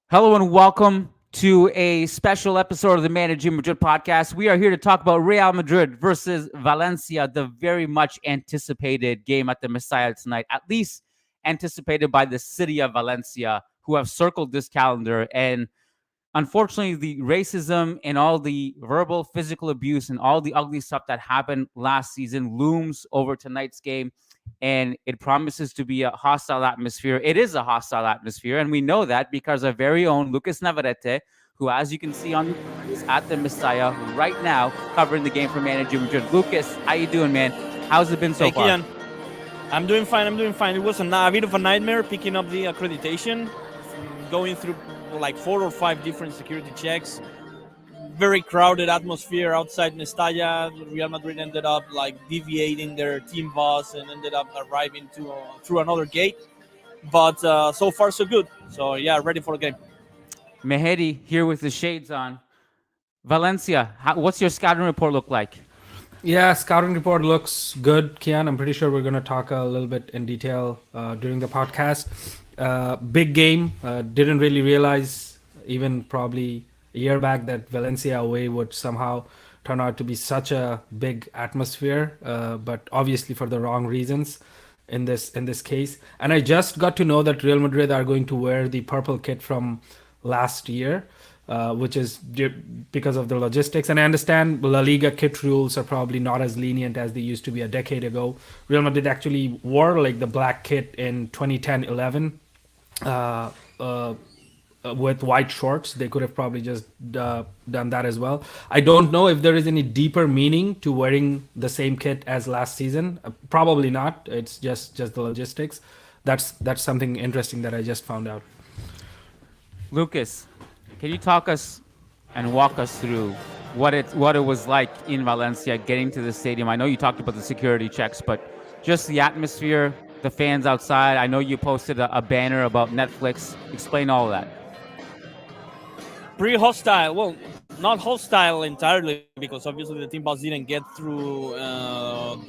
Hello and welcome to a special episode of the Managing Madrid podcast. We are here to talk about Real Madrid versus Valencia, the very much anticipated game at the Mestalla tonight, at least anticipated by the city of Valencia, who have circled this calendar. And unfortunately, the racism and all the verbal, physical abuse and all the ugly stuff that happened last season looms over tonight's game. And it promises to be a hostile atmosphere. It is a hostile atmosphere. And we know that because our very own Lucas Navarrete, who, as you can see on the screen, is at the Messiah right now covering the game for Manager Madrid. Lucas, how you doing, man? How's it been so Hey, far? Kian. I'm doing fine. It was a bit of a nightmare picking up the accreditation, going through like 4 or 5 different security checks. Very crowded atmosphere outside Mestalla. Real Madrid ended up like deviating their team bus and ended up arriving through another gate. But so far so good. So yeah, ready for the game. Mehedi here with the shades on. Valencia, what's your scouting report look like? Yeah, scouting report looks good, Kian. I'm pretty sure we're going to talk a little bit in detail during the podcast. Big game. Didn't really realize, even probably a year back, that Valencia away would somehow turn out to be such a big atmosphere, but obviously for the wrong reasons in this case. And I just got to know that Real Madrid are going to wear the purple kit from last year, which is because of the logistics. And I understand La Liga kit rules are probably not as lenient as they used to be a decade ago. Real Madrid actually wore like the black kit in 2010-11 with white shorts. They could have probably just done that as well. I don't know if there is any deeper meaning to wearing the same kit as last season. Probably not. It's just the logistics. That's something interesting that I just found out. Lucas, can you talk us and walk us through what it was like in Valencia getting to the stadium? I know you talked about the security checks, but just the atmosphere, the fans outside. I know you posted a banner about Netflix. Explain all of that. Pretty hostile. Well, not hostile entirely because obviously the team bus didn't get through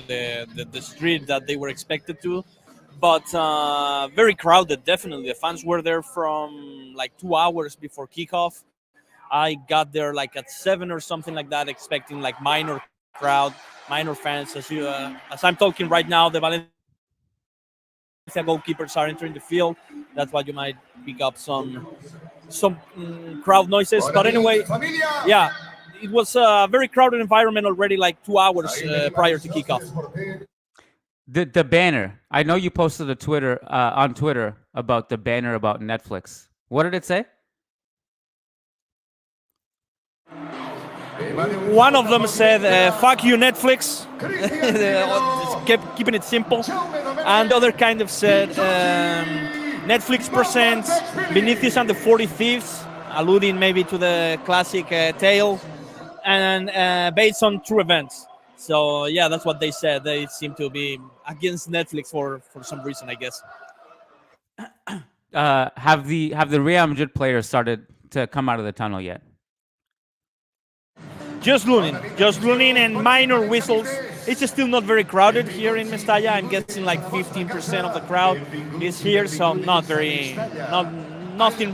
the street that they were expected to, but very crowded. Definitely, the fans were there from like 2 hours before kickoff. I got there like at 7 or something like that, expecting like minor crowd, minor fans. As I'm talking right now, the Valencia goalkeepers are entering the field. That's why you might pick up some crowd noises. But anyway, yeah, it was a very crowded environment already, like 2 hours prior to kickoff. The banner. I know you posted a Twitter on Twitter about the banner about Netflix. What did it say? One of them said, "Fuck you, Netflix." Just kept keeping it simple, and the other kind of said, "Netflix presents Vinicius and the 40 Thieves," alluding maybe to the classic tale, and based on true events. So yeah, that's what they said. They seem to be against Netflix for some reason, I guess. Have the Real Madrid players started to come out of the tunnel yet? Just running, and minor whistles. It's still not very crowded here in Mestalla. I'm guessing like 15% of the crowd is here, so nothing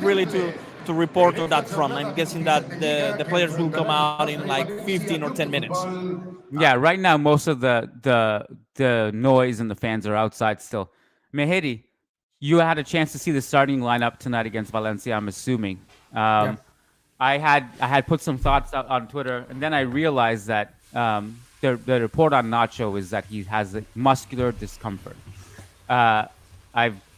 really to report on that front. I'm guessing that the players will come out in like 15 or 10 minutes. Yeah, right now most of the noise and the fans are outside still. Mehedi, you had a chance to see the starting lineup tonight against Valencia, I'm assuming. Yeah. I had put some thoughts out on Twitter, and then I realized that the report on Nacho is that he has a muscular discomfort.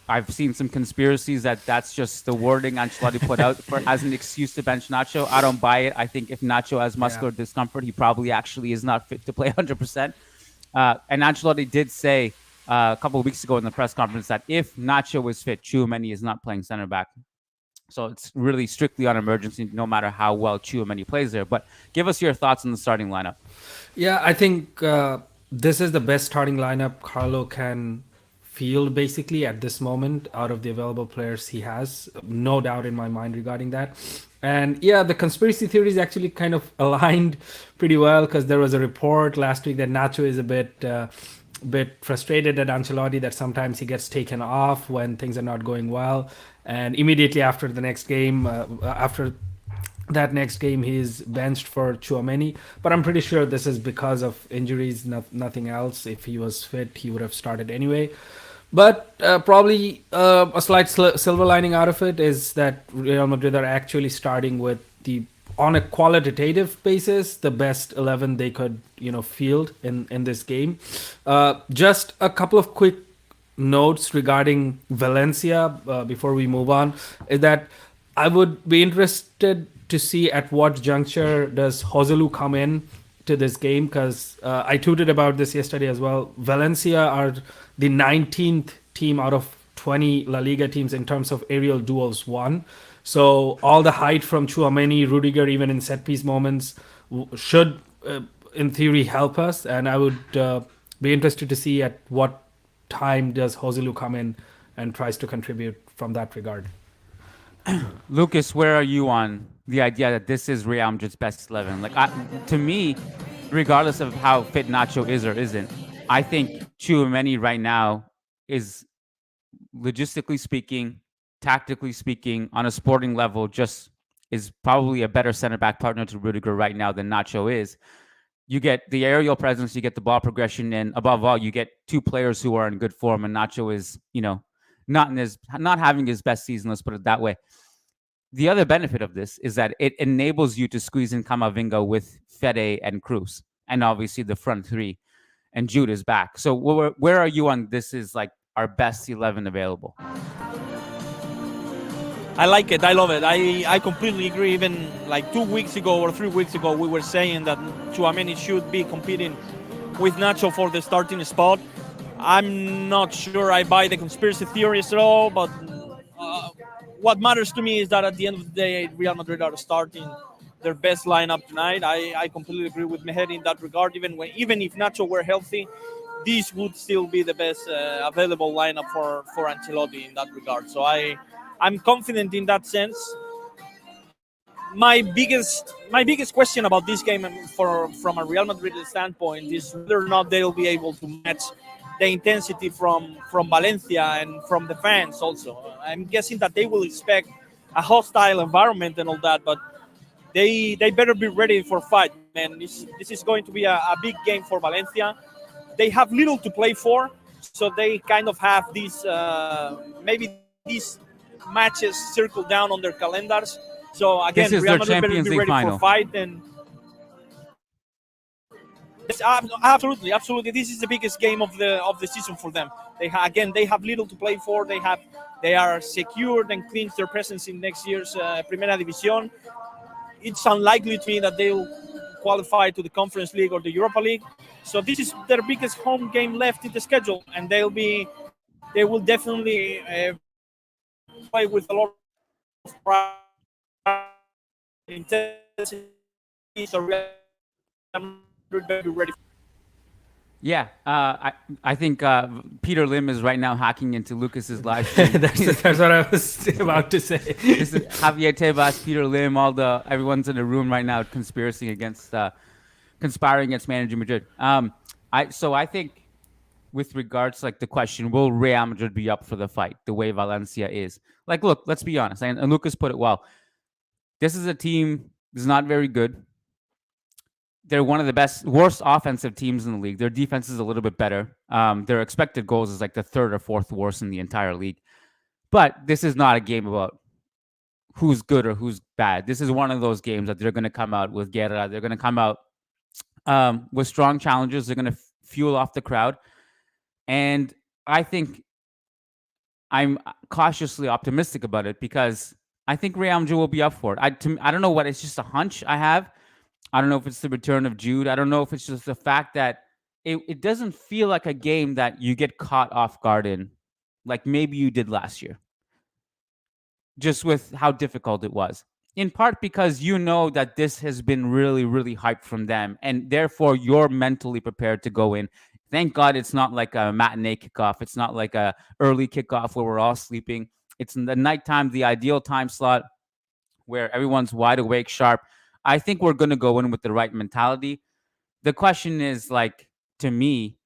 I've seen some conspiracies that that's just the wording Ancelotti put out as an excuse to bench Nacho. I don't buy it. I think if Nacho has muscular discomfort, he probably actually is not fit to play 100%. And Ancelotti did say a couple of weeks ago in the press conference that if Nacho was fit, Tchouameni is not playing center back. So it's really strictly on emergency, no matter how well Tchouameni plays there. But give us your thoughts on the starting lineup. Yeah, I think this is the best starting lineup Carlo can field basically at this moment out of the available players he has. No doubt in my mind regarding that. And yeah, the conspiracy theories actually kind of aligned pretty well because there was a report last week that Nacho is a bit bit frustrated at Ancelotti that sometimes he gets taken off when things are not going well, and immediately after the next game, after that next game, he's benched for Chouameni. But I'm pretty sure this is because of injuries, nothing else. If he was fit, he would have started anyway. But probably a slight silver lining out of it is that Real Madrid are actually starting with on a qualitative basis, the best 11 they could, field in this game. Just a couple of quick notes regarding Valencia before we move on is that I would be interested to see at what juncture does Joselu come in to this game, because I tweeted about this yesterday as well. Valencia are the 19th team out of 20 La Liga teams in terms of aerial duels won. So all the height from Chouameni, Rudiger, even in set piece moments, should, in theory, help us. And I would be interested to see at what time does Joselu come in and tries to contribute from that regard. Lucas, where are you on the idea that this is Real Madrid's best 11? Like, to me, regardless of how fit Nacho is or isn't, I think Chouameni right now is, logistically speaking, tactically speaking, on a sporting level, just is probably a better center back partner to Rudiger right now than Nacho is. You get the aerial presence, you get the ball progression, and above all, you get two players who are in good form. And Nacho is, not having his best season. Let's put it that way. The other benefit of this is that it enables you to squeeze in Camavinga with Fede and Cruz, and obviously the front three, and Jude is back. So where are you on this? Is like our best 11 available? I like it. I love it. I completely agree. Even like 2 weeks ago or 3 weeks ago, we were saying that Chouameni should be competing with Nacho for the starting spot. I'm not sure I buy the conspiracy theories at all, but what matters to me is that at the end of the day, Real Madrid are starting their best lineup tonight. I completely agree with Meher in that regard. Even if Nacho were healthy, this would still be the best available lineup for Ancelotti in that regard. So I'm confident in that sense. My biggest question about this game from a Real Madrid standpoint is whether or not they'll be able to match the intensity from Valencia and from the fans also. I'm guessing that they will expect a hostile environment and all that, but they better be ready for fight, man. This is going to be a big game for Valencia. They have little to play for, so they kind of have these maybe these matches circled down on their calendars. So again, This is Real their Madrid better Champions be League ready final. for fight. And yes, absolutely. This is the biggest game of the season for them. They have little to play for. They are secured and clinched their presence in next year's Primera División. It's unlikely to me that they'll qualify to the Conference League or the Europa League. So this is their biggest home game left in the schedule, and they will definitely play with a lot of pride, intensity. So Real Madrid better be ready. Yeah, I think Peter Lim is right now hacking into Lucas's live stream. That's what I was about to say. This is Javier Tebas, Peter Lim, everyone's in the room right now conspiring against Manager Madrid. I think with regards to like the question, will Real Madrid be up for the fight the way Valencia is? Like, look, let's be honest, and Lucas put it well. This is a team that's not very good. They're one of the worst offensive teams in the league. Their defense is a little bit better. Their expected goals is like the third or fourth worst in the entire league. But this is not a game about who's good or who's bad. This is one of those games that they're going to come out with guerra. They're going to come out with strong challenges. They're going to fuel off the crowd. And I think I'm cautiously optimistic about it because I think Real Madrid will be up for it. I don't know what, it's just a hunch I have. I don't know if it's the return of Jude. I don't know if it's just the fact that it doesn't feel like a game that you get caught off guard in, like maybe you did last year, just with how difficult it was. In part because you know that this has been really, really hyped from them, and therefore you're mentally prepared to go in. Thank God it's not like a matinee kickoff. It's not like a early kickoff where we're all sleeping. It's in the nighttime, the ideal time slot where everyone's wide awake, sharp. I think we're going to go in with the right mentality. The question is, like, to me,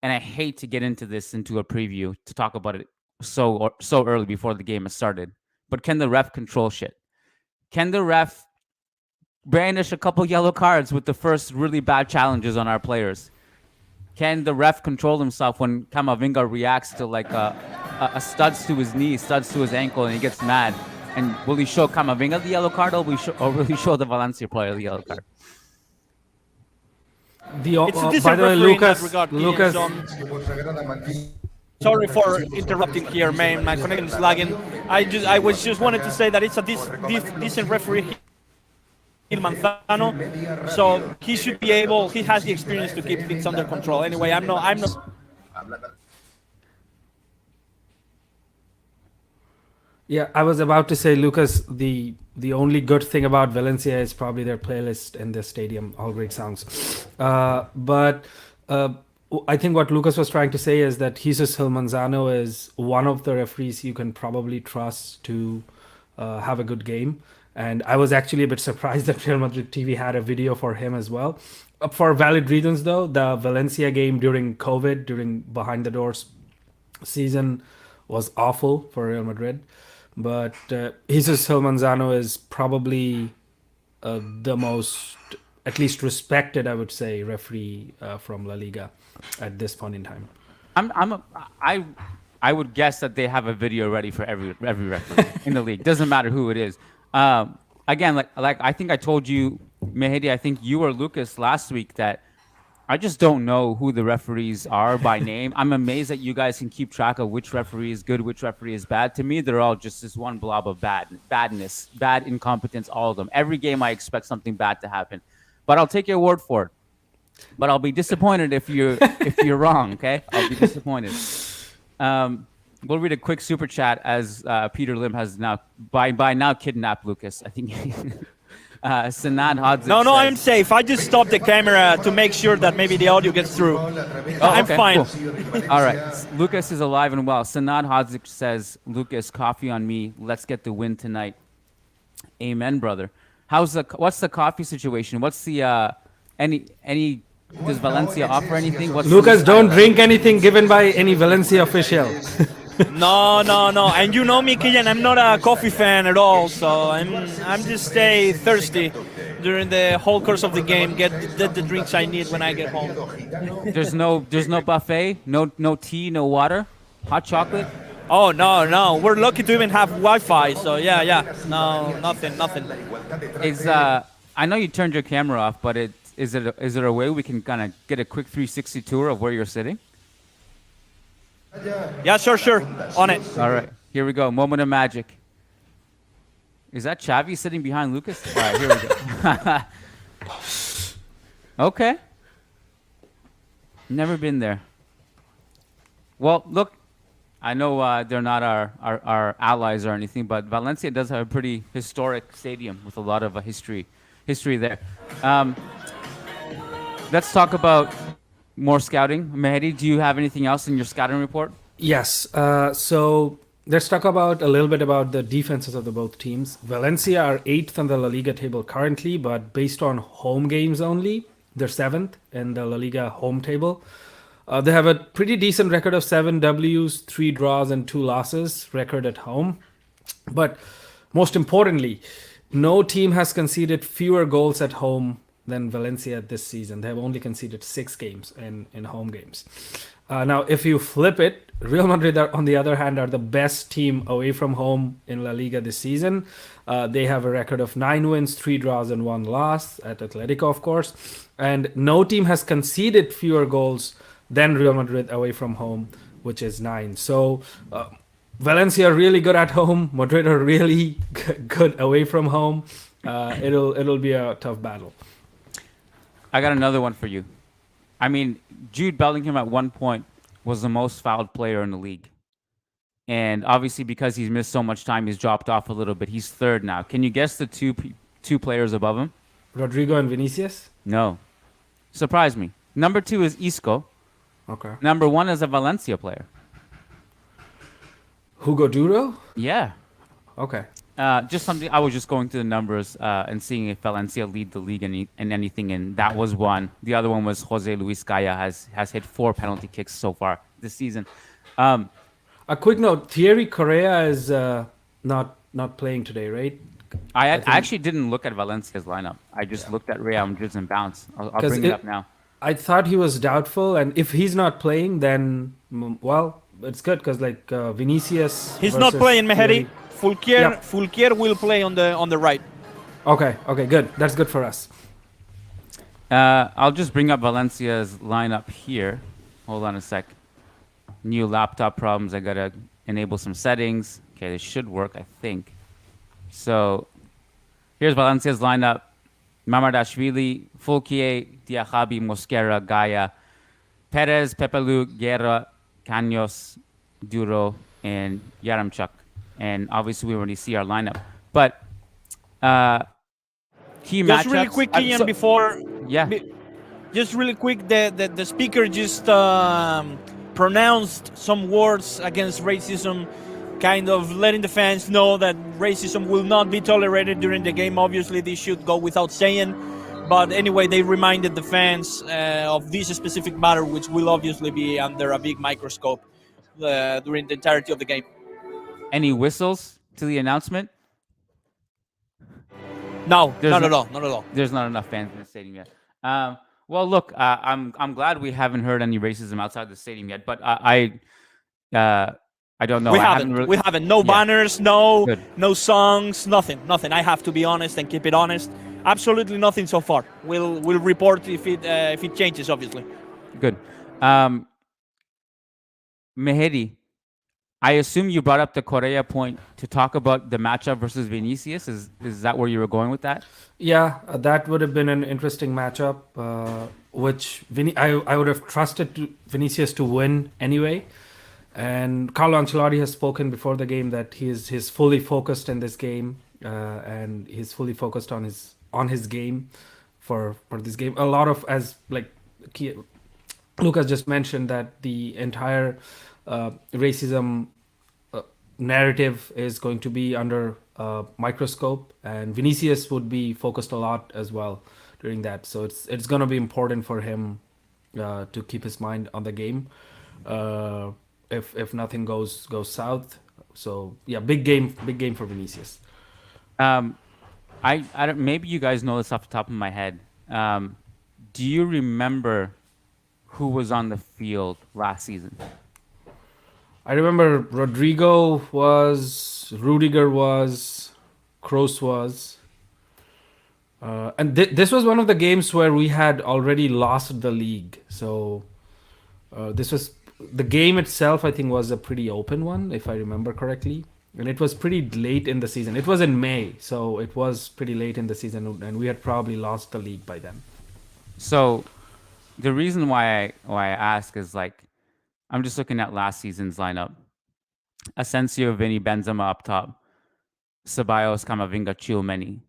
and I hate to get into a preview to talk about it so early before the game has started. But can the ref control shit? Can the ref brandish a couple yellow cards with the first really bad challenges on our players? Can the ref control himself when Camavinga reacts to like a studs to his knee, studs to his ankle, and he gets mad? And will he show Camavinga the yellow card, or will he show the Valencia player the yellow card? It's a decent by the way, referee in that Lucas, regard, Lucas, sorry for interrupting here, man. My connection is lagging. I was just wanted to say that it's a decent referee, Gil Manzano. So he should be able. He has the experience to keep things under control. Anyway, I'm not. Yeah, I was about to say, Lucas, the only good thing about Valencia is probably their playlist in the stadium, all great songs. But I think what Lucas was trying to say is that Jesus Gil Manzano is one of the referees you can probably trust to have a good game. And I was actually a bit surprised that Real Madrid TV had a video for him as well. For valid reasons, though, the Valencia game during COVID, during behind the doors season, was awful for Real Madrid. But Jesus Gil Manzano is probably the most, at least respected, I would say, referee from La Liga at this point in time. I would guess that they have a video ready for every referee in the league. Doesn't matter who it is. Again, like I think I told you, Mehdi, I think you or Lucas last week that I just don't know who the referees are by name. I'm amazed that you guys can keep track of which referee is good, which referee is bad. To me, they're all just this one blob of badness, bad incompetence, all of them. Every game I expect something bad to happen. But I'll take your word for it. But I'll be disappointed if you're wrong, okay? I'll be disappointed. We'll read a quick super chat as Peter Lim has now by now kidnapped Lucas. I think Sanad Hodzik No, says, I'm safe. I just stopped the camera to make sure that maybe the audio gets through. I'm okay, fine. Cool. All right. Lucas is alive and well. Sanad Hodzik says, Lucas, coffee on me. Let's get the win tonight. Amen, brother. What's the coffee situation? What's the any does Valencia offer anything? Lucas, don't drink anything given by any Valencia official. No. And you know me, Killian, I'm not a coffee fan at all, so I'm just stay thirsty during the whole course of the game, get the drinks I need when I get home. There's no buffet, no tea, no water, hot chocolate? Oh, no. We're lucky to even have Wi-Fi, so yeah. No, nothing. I know you turned your camera off, but is it a way we can kind of get a quick 360 tour of where you're sitting? Yeah, sure. On it. All right, here we go. Moment of magic. Is that Xavi sitting behind Lucas? All right, here we go. Okay. Never been there. Well, look, I know they're not our allies or anything, but Valencia does have a pretty historic stadium with a lot of history there. Let's talk about more scouting. Mehdi, do you have anything else in your scouting report? Yes. So let's talk about a little bit about the defenses of the both teams. Valencia are 8th on the La Liga table currently, but based on home games only, they're 7th in the La Liga home table. They have a pretty decent record of 7 Ws, 3 draws, and 2 losses record at home. But most importantly, no team has conceded fewer goals at home than Valencia this season. They have only conceded 6 games in home games. Now, if you flip it, Real Madrid, on the other hand, are the best team away from home in La Liga this season. They have a record of 9 wins, 3 draws, and 1 loss at Atletico, of course. And no team has conceded fewer goals than Real Madrid away from home, which is 9. So Valencia are really good at home. Madrid are really good away from home. It'll be a tough battle. I got another one for you. I mean, Jude Bellingham at one point was the most fouled player in the league. And obviously because he's missed so much time, he's dropped off a little bit. He's 3rd now. Can you guess the two players above him? Rodrigo and Vinicius? No. Surprise me. Number 2 is Isco. Okay. Number 1 is a Valencia player. Hugo Duro? Yeah. Okay. Just something. I was just going through the numbers and seeing if Valencia lead the league in anything, and that was one. The other one was Jose Luis Gaya has hit 4 penalty kicks so far this season. A quick note: Thierry Correa is not playing today, right? I think- actually didn't look at Valencia's lineup. I just looked at Real Madrid's and bounce. I'll 'Cause bring it up now. I thought he was doubtful, and if he's not playing, then well, it's good because like Vinicius. He's not versus playing Mehdi. Thierry- Fulquier will play on the right. Okay, good. That's good for us. I'll just bring up Valencia's lineup here. Hold on a sec. New laptop problems. I gotta enable some settings. Okay, this should work, I think. So here's Valencia's lineup: Mamardashvili, Fulquier, Diakhaby, Mosquera, Gaya, Perez, Pepelu, Guerra, Caños, Duro, and Yaramchuk. And obviously, we already see our lineup. But key Just matchups. really quick, Ian, before Yeah. just really quick, the speaker just pronounced some words against racism, kind of letting the fans know that racism will not be tolerated during the game. Obviously, this should go without saying. But anyway, they reminded the fans of this specific matter, which will obviously be under a big microscope during the entirety of the game. Any whistles to the announcement? No, There's not no- at all. Not at all. There's not enough fans in the stadium yet. Well, look, I'm glad we haven't heard any racism outside the stadium yet, but I don't know. We I haven't. really- We haven't. No Yeah. banners. Good. No songs. Nothing. I have to be honest and keep it honest. Absolutely nothing so far. We'll report if it changes. Obviously. Good. Mehdi, I assume you brought up the Correa point to talk about the matchup versus Vinicius. Is that where you were going with that? Yeah, that would have been an interesting matchup, which I would have trusted Vinicius to win anyway. And Carlo Ancelotti has spoken before the game that he's fully focused in this game, and he's fully focused on his game for this game. A lot of, as like Lucas just mentioned, that the entire racism narrative is going to be under microscope, and Vinicius would be focused a lot as well during that. So it's going to be important for him to keep his mind on the game if nothing goes south. So yeah, big game for Vinicius. I don't, maybe you guys know this off the top of my head. Do you remember who was on the field last season? I remember Rodrigo was, Rudiger was, Kroos was. And this was one of the games where we had already lost the league. So this was, the game itself, I think, was a pretty open one, if I remember correctly. And it was pretty late in the season. It was in May, so it was pretty late in the season, and we had probably lost the league by then. So the reason why I ask is, like, I'm just looking at last season's lineup. Asensio, Vini, Benzema up top. Ceballos, Camavinga, Tchouaméni.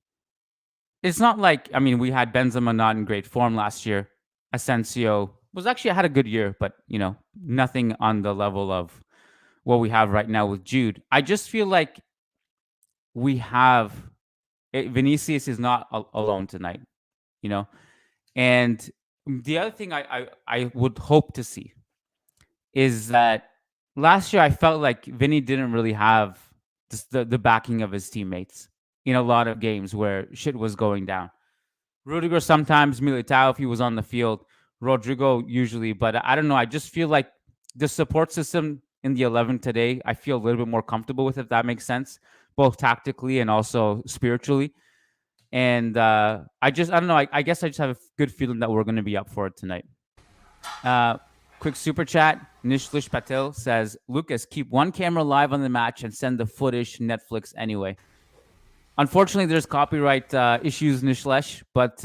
It's not like, I mean, we had Benzema not in great form last year. Asensio had a good year, but, nothing on the level of what we have right now with Jude. I just feel like Vinicius is not alone tonight, And the other thing I would hope to see is that last year I felt like Vinny didn't really have the backing of his teammates in a lot of games where shit was going down. Rudiger sometimes, Militao if he was on the field, Rodrigo usually, but I don't know. I just feel like the support system in the 11 today, I feel a little bit more comfortable with, if that makes sense, both tactically and also spiritually. And I don't know. I guess I just have a good feeling that we're going to be up for it tonight. Quick super chat. Nishlish Patel says, Lucas, keep one camera live on the match and send the footage to Netflix anyway. Unfortunately, there's copyright issues, Nishlesh, but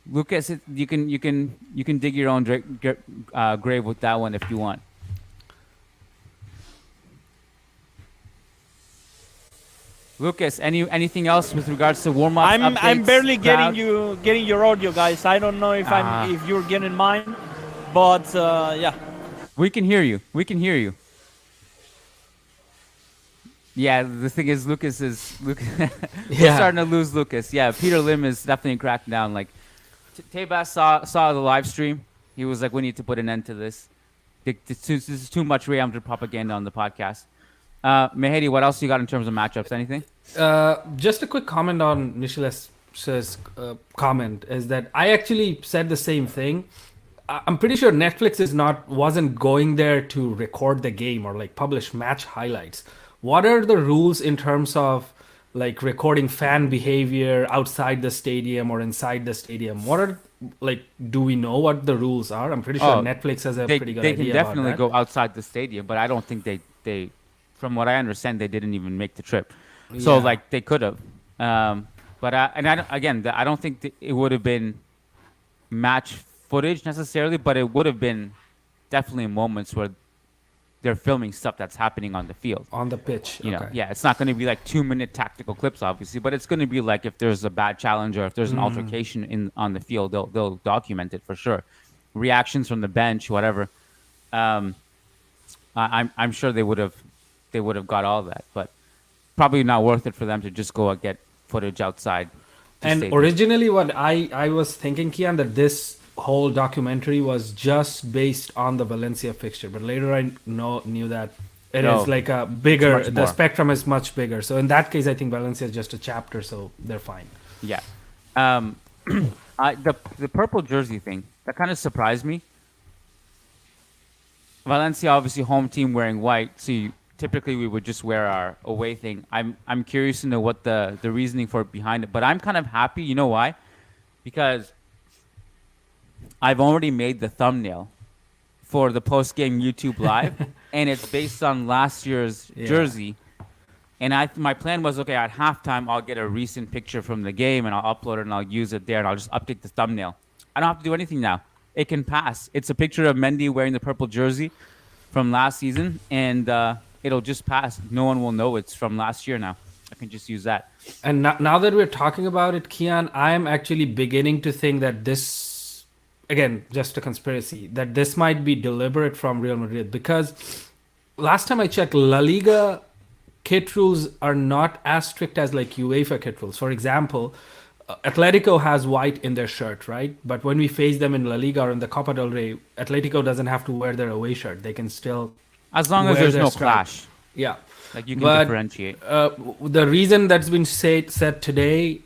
Lucas, you can dig your own grave with that one if you want. Lucas, anything else with regards to warm-up updates? I'm barely crowd? getting your audio, guys. I don't know if if you're getting mine, but yeah. We can hear you. Yeah, the thing is, Lucas. We're Yeah. starting to lose Lucas. Yeah, Peter Lim is definitely cracking down. Like Tebas saw the live stream. He was like, "We need to put an end to this. This is too much Real Madrid propaganda on the podcast." Mehdi, what else you got in terms of matchups? Anything? Just a quick comment on Nicholas's comment is that I actually said the same thing. I'm pretty sure Netflix wasn't going there to record the game or like publish match highlights. What are the rules in terms of like recording fan behavior outside the stadium or inside the stadium? What are like do we know what the rules are? I'm pretty sure Oh, Netflix has a they pretty good they can idea about definitely that. go outside the stadium, but I don't think they from what I understand they didn't even make the trip. So Yeah. like they could have. But I don't think it would have been match footage necessarily, but it would have been definitely moments where they're filming stuff that's happening on the field. On the pitch. You know, Okay. yeah, it's not going to be like 2 minute tactical clips, obviously, but it's going to be like if there's a bad challenge or if there's an altercation in on the field, they'll document it for sure. Reactions from the bench, whatever. Um, I'm sure they would have got all that, but probably not worth it for them to just go and get footage outside. the And stadium. originally, what I was thinking, Kian, that this whole documentary was just based on the Valencia fixture, but later I knew that it No, is like a bigger. much The more. spectrum is much bigger. So in that case, I think Valencia is just a chapter, so they're fine. Yeah. Um, the purple jersey thing that kind of surprised me. Valencia, obviously, home team wearing white. So typically we would just wear our away thing. I'm curious to know what the reasoning for it behind it. But I'm kind of happy. You know why? Because I've already made the thumbnail for the post game YouTube live, and it's based on last year's Yeah. jersey. And my plan was, okay, at halftime I'll get a recent picture from the game and I'll upload it and I'll use it there and I'll just update the thumbnail. I don't have to do anything now. It can pass. It's a picture of Mendy wearing the purple jersey from last season, and it'll just pass. No one will know it's from last year now. I can just use that. And now that we're talking about it, Kian, I'm actually beginning to think that this, again, just a conspiracy, that this might be deliberate from Real Madrid because last time I checked, La Liga kit rules are not as strict as like UEFA kit rules. For example, Atletico has white in their shirt, right? But when we face them in La Liga or in the Copa del Rey, Atletico doesn't have to wear their away shirt. They can still As long as wear there's their no stripe. clash, Yeah. like you can But, differentiate. The reason that's been said today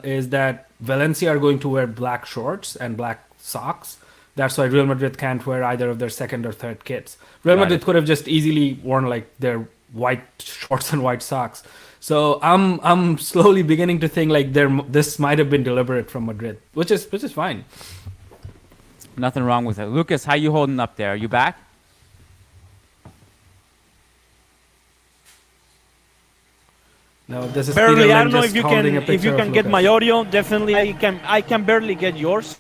is that Valencia are going to wear black shorts and black socks. That's why Real Madrid can't wear either of their second or third kits. Real Got Madrid it. could have just easily worn like their white shorts and white socks. So I'm slowly beginning to think like this might have been deliberate from Madrid, which is fine. Nothing wrong with it. Lucas, how you holding up there? Are you back? No, this is Barely. Peter I Lim don't know just if you holding can a picture of get Lucas. my audio. Definitely, I can barely get yours.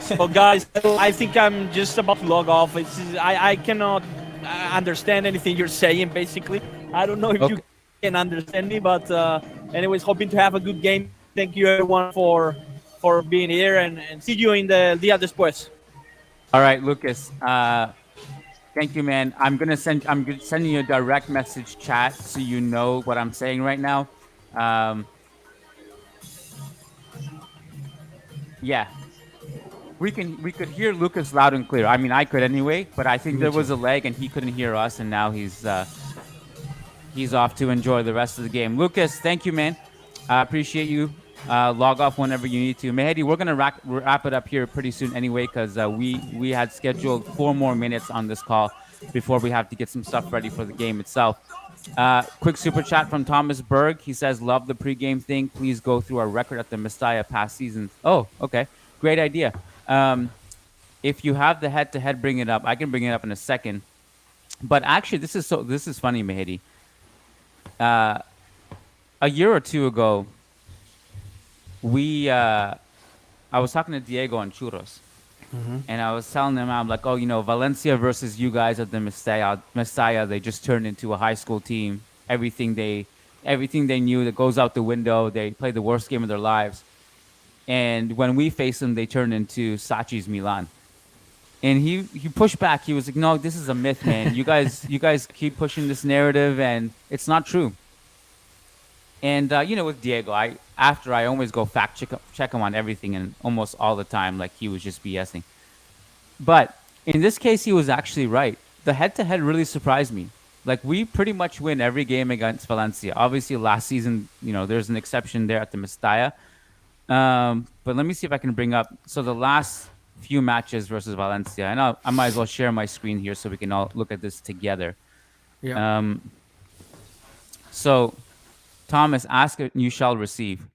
So guys, I think I'm just about to log off. I cannot understand anything you're saying. Basically, I don't know if you Okay. can understand me, but anyways, hoping to have a good game. Thank you everyone for being here, and see you in the Dia Después. All right, Lucas. Thank you, man. I'm sending you a direct message chat so you know what I'm saying right now. Yeah, we could hear Lucas loud and clear. I mean, I could anyway, but I think there was a lag and he couldn't hear us, and now he's off to enjoy the rest of the game. Lucas, thank you, man. I appreciate you. Log off whenever you need to. Mehdi, we're gonna wrap it up here pretty soon anyway, because we had scheduled 4 more minutes on this call before we have to get some stuff ready for the game itself. Quick super chat from Thomas Berg. He says, "Love the pregame thing. Please go through our record at the Mestalla past seasons." Oh, okay, great idea. If you have the head-to-head, bring it up. I can bring it up in a second. But actually, this is funny, Mehdi. A year or two ago, I was talking to Diego on Churros, and I was telling him, I'm like, oh, Valencia versus you guys at the Mestalla, they just turned into a high school team. Everything they knew that goes out the window. They played the worst game of their lives, and when we face them, they turn into Sachi's Milan. And he pushed back. He was like, "No, this is a myth, man. You guys keep pushing this narrative, and it's not true." And with Diego, I always go check him on everything, and almost all the time, like he was just BSing. But in this case, he was actually right. The head-to-head really surprised me. Like we pretty much win every game against Valencia. Obviously, last season, there's an exception there at the Mestalla. But let me see if I can bring up. So the last few matches versus Valencia, and I might as well share my screen here so we can all look at this together. Yeah. So, Thomas, ask and you shall receive.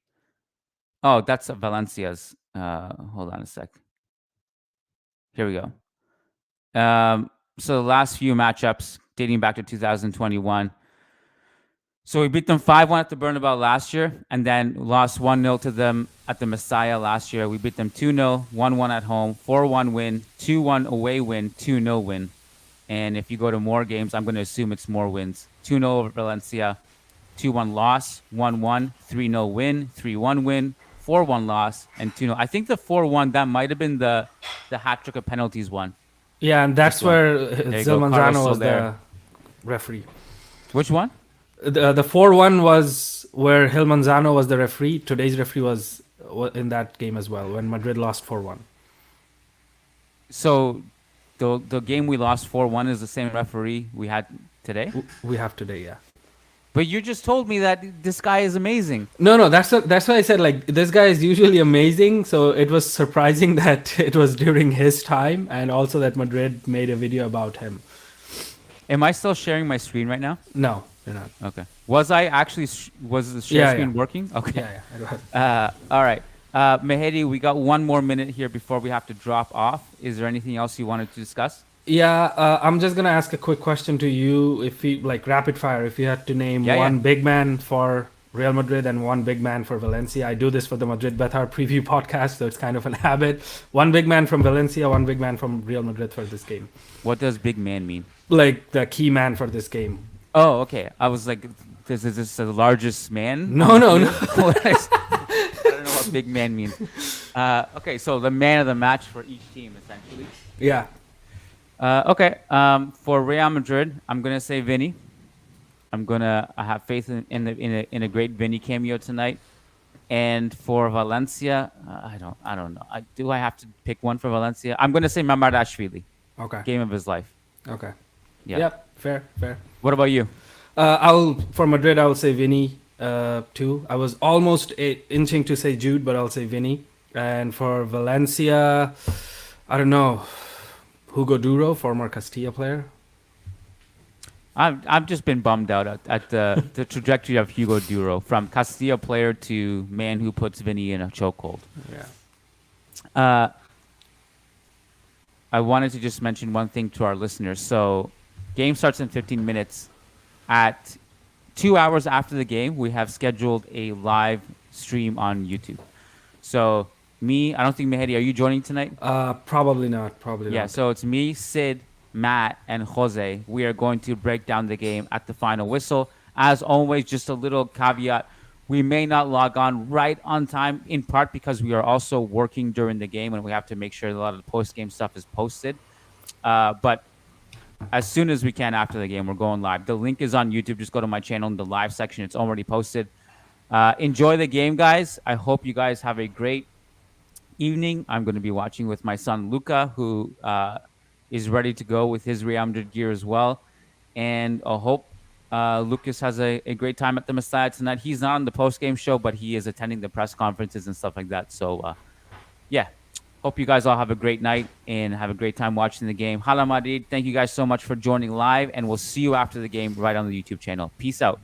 Oh, that's Valencia's. Hold on a sec. Here we go. So the last few matchups dating back to 2021. So we beat them 5-1 at the Bernabeu last year, and then lost 1-0 to them at the Mestalla last year. We beat them 2-0, 1-1 at home, 4-1 win, 2-1 away win, 2-0 win. And if you go to more games, I'm going to assume it's more wins. 2-0 over Valencia, 2-1 loss, 1-1, 3-0 win, 3-1 win, 4-1 loss, and 2-0. I think the 4-1, that might have been the hat trick of penalties one. Yeah, and that's where Zil Manzano was there. the referee. Which one? The 4-1 was where Gil Manzano was the referee. Today's referee was in that game as well, when Madrid lost 4-1. So the game we lost 4-1 is the same referee we had today? We have today, yeah. But you just told me that this guy is amazing. No, that's why I said, like, this guy is usually amazing. So it was surprising that it was during his time, and also that Madrid made a video about him. Am I still sharing my screen right now? No, you're not. Okay. Was I actually, was the share screen working? Okay. Yeah, go ahead. All right. Mehedi, we got one more minute here before we have to drop off. Is there anything else you wanted to discuss? Yeah, I'm just going to ask a quick question to you. If you, like, rapid fire, if you had to name one big man for Real Madrid and one big man for Valencia. I do this for the Madrid Betar preview podcast, so it's kind of an habit. One big man from Valencia, one big man from Real Madrid for this game. What does big man mean? Like the key man for this game. Oh, okay. I was like, is this the largest man? No. I don't know what big man means. Okay, so the man of the match for each team, essentially. Yeah. Okay. For Real Madrid, I'm gonna say Vinny. I have faith in a great Vinny cameo tonight. And for Valencia, I don't know. Do I have to pick one for Valencia? I'm gonna say Mamardashvili. Okay. Game of his life. Okay. Yeah. Yep. Fair. What about you? For Madrid, I will say Vinny too. I was almost inching to say Jude, but I'll say Vinny. And for Valencia, I don't know. Hugo Duro, former Castilla player. I've just been bummed out at the trajectory of Hugo Duro, from Castilla player to man who puts Vinny in a chokehold. Yeah. I wanted to just mention one thing to our listeners. So, game starts in 15 minutes. At 2 hours after the game, we have scheduled a live stream on YouTube. So, I don't think, Mehedi, are you joining tonight? Probably not. Yeah, so it's me, Sid, Matt, and Jose. We are going to break down the game at the final whistle. As always, just a little caveat. We may not log on right on time, in part because we are also working during the game and we have to make sure a lot of the post-game stuff is posted. But as soon as we can after the game, we're going live. The link is on YouTube. Just go to my channel in the live section. It's already posted. Enjoy the game, guys. I hope you guys have a great evening. I'm going to be watching with my son, Luca, who is ready to go with his Real Madrid gear as well. And I hope Lucas has a great time at the Mestalla tonight. He's not on the post-game show, but he is attending the press conferences and stuff like that. So, yeah. Hope you guys all have a great night and have a great time watching the game. Hala Madrid, thank you guys so much for joining live, and we'll see you after the game right on the YouTube channel. Peace out.